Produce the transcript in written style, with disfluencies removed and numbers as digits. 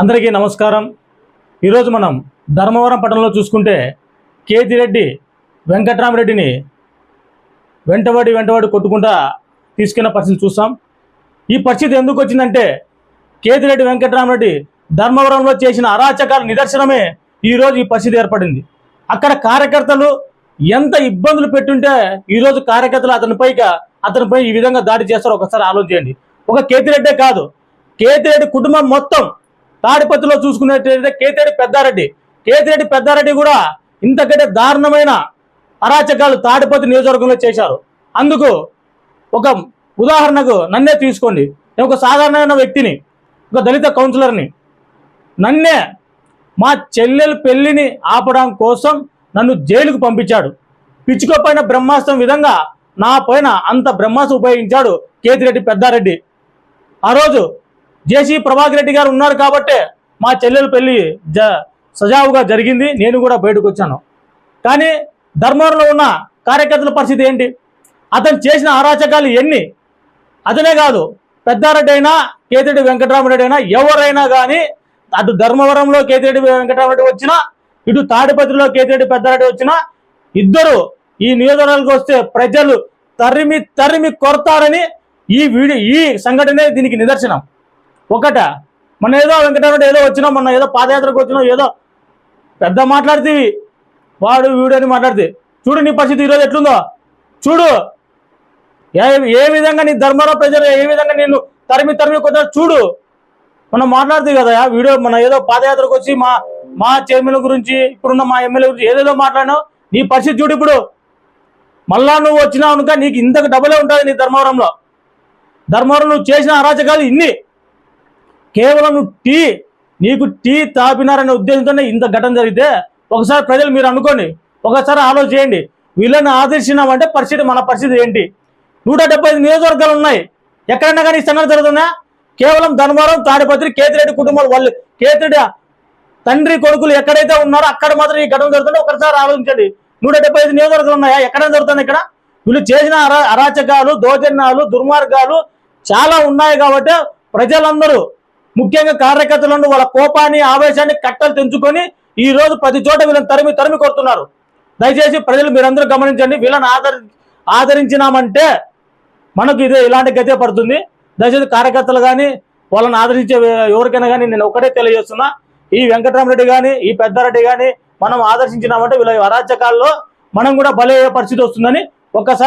అందరికీ నమస్కారం। ఈరోజు మనం ధర్మవరం పట్టణంలో చూసుకుంటే కేతిరెడ్డి వెంకట్రామరెడ్డిని వెంటబడి కొట్టుకుంటా తీసుకున్న పరిస్థితి చూస్తాం। ఈ పరిస్థితి ఎందుకు వచ్చిందంటే కేతిరెడ్డి వెంకట్రామరెడ్డి ధర్మవరంలో చేసిన అరాచకాల నిదర్శనమే ఈరోజు ఈ పరిస్థితి ఏర్పడింది। అక్కడ కార్యకర్తలు ఎంత ఇబ్బందులు పెట్టుంటే ఈరోజు కార్యకర్తలు అతనిపై ఈ విధంగా దాడి చేస్తారో ఒకసారి ఆలోచించండి। ఒక కేతిరెడ్డే కాదు, కేతిరెడ్డి కుటుంబం మొత్తం తాడిపత్రిలో చూసుకున్నట్లయితే కేతిరెడ్డి పెద్దారెడ్డి కూడా ఇంతకంటే దారుణమైన అరాచకాలు తాడిపత్రి నియోజకవర్గంలో చేశారు। అందుకు ఒక ఉదాహరణకు నన్నే తీసుకోండి। నేను ఒక సాధారణమైన వ్యక్తిని, ఒక దళిత కౌన్సిలర్ని। నన్నే మా చెల్లెలు పెళ్లిని ఆపడం కోసం నన్ను జైలుకు పంపించాడు। పిచ్చుకోపైన బ్రహ్మాస్త్రం విధంగా నా పైన అంత బ్రహ్మాస్త్రం ఉపయోగించాడు కేతిరెడ్డి పెద్దారెడ్డి। ఆ రోజు జేసీ ప్రభాకర్ రెడ్డి గారు ఉన్నారు కాబట్టే మా చెల్లెలు పెళ్లి సజావుగా జరిగింది, నేను కూడా బయటకు వచ్చాను। కానీ ధర్మవరంలో ఉన్న కార్యకర్తల పరిస్థితి ఏంటి? అతను చేసిన అరాచకాలు ఎన్ని? అతనే కాదు, పెద్దారెడ్డి అయినా కేతిరెడ్డి వెంకట్రామరెడ్డి అయినా ఎవరైనా కానీ, అటు ధర్మవరంలో కేతిరెడ్డి వెంకట్రామరెడ్డి వచ్చినా, ఇటు తాడిపత్రిలో కేతిరెడ్డి పెద్దారెడ్డి వచ్చినా, ఇద్దరు ఈ నియోజకవర్గానికి వస్తే ప్రజలు తరిమి కొడతారని ఈ సంఘటనే దీనికి నిదర్శనం। ఒకట మన ఏదో వెంకటరెడ్డి ఏదో వచ్చినా, మొన్న ఏదో పాదయాత్రకు వచ్చినా, ఏదో పెద్ద మాట్లాడితే వాడు వీడని మాట్లాడితే చూడు నీ పరిస్థితి ఈరోజు ఎట్లుందో చూడు। ఏ విధంగా నీ ధర్మవరం ప్రజలు ఏ విధంగా నిన్ను తరిమి కొట్టారు చూడు। మనం మాట్లాడుతుంది కదా వీడియో, మన ఏదో పాదయాత్రకు వచ్చి మా చైర్మన్ గురించి, ఇప్పుడున్న మా ఎమ్మెల్యే గురించి ఏదేదో మాట్లాడినావు, నీ పరిస్థితి చూడు ఇప్పుడు। మళ్ళా నువ్వు వచ్చినావు అనుక నీకు ఇంతకు డబలే ఉంటుంది నీ ధర్మవరంలో నువ్వు చేసిన అరాచకాలు ఇన్ని। కేవలం నీకు టీ తాపినారనే ఉద్దేశంతోనే ఇంత ఘటన జరిగితే ఒకసారి ప్రజలు మీరు అనుకోండి, ఒకసారి ఆలోచన చేయండి। వీళ్ళని ఆదర్శినామంటే మన పరిస్థితి ఏంటి? 175 నియోజకవర్గాలు ఉన్నాయి, ఎక్కడైనా కానీ ఈ సంఘటన జరుగుతుందా? కేవలం ధర్మవరం, తాడిపత్రి, కేతిరెడ్డి కుటుంబాలు, వాళ్ళు కేతిరెడ్డి తండ్రి కొడుకులు ఎక్కడైతే ఉన్నారో అక్కడ మాత్రం ఈ ఘటన జరుగుతుందో ఒకసారి ఆలోచించండి। 175 నియోజకవర్గాలు ఉన్నాయా? ఎక్కడైనా జరుగుతుంది ఇక్కడ? వీళ్ళు చేసిన అరాచకాలు, దౌర్జన్యాలు, దుర్మార్గాలు చాలా ఉన్నాయి కాబట్టి ప్రజలందరూ, ముఖ్యంగా కార్యకర్తలను వాళ్ళ కోపాన్ని, ఆవేశాన్ని కట్టలు తెంచుకొని ఈ రోజు ప్రతి చోట వీళ్ళని తరిమి కొడుతున్నారు। దయచేసి ప్రజలు మీరందరూ గమనించండి, వీళ్ళని ఆదరించినామంటే మనకు ఇలాంటి గతే పడుతుంది। దయచేసి కార్యకర్తలు కానీ, వాళ్ళని ఆదరించే ఎవరికైనా కానీ నేను ఒకటే తెలియజేస్తున్నా, ఈ వెంకట్రామరెడ్డి కానీ, ఈ పెద్దారెడ్డి కానీ మనం ఆదర్శించినామంటే వీళ్ళ అరాచకాల్లో మనం కూడా బలయ్యే పరిస్థితి వస్తుందని ఒక్కసారి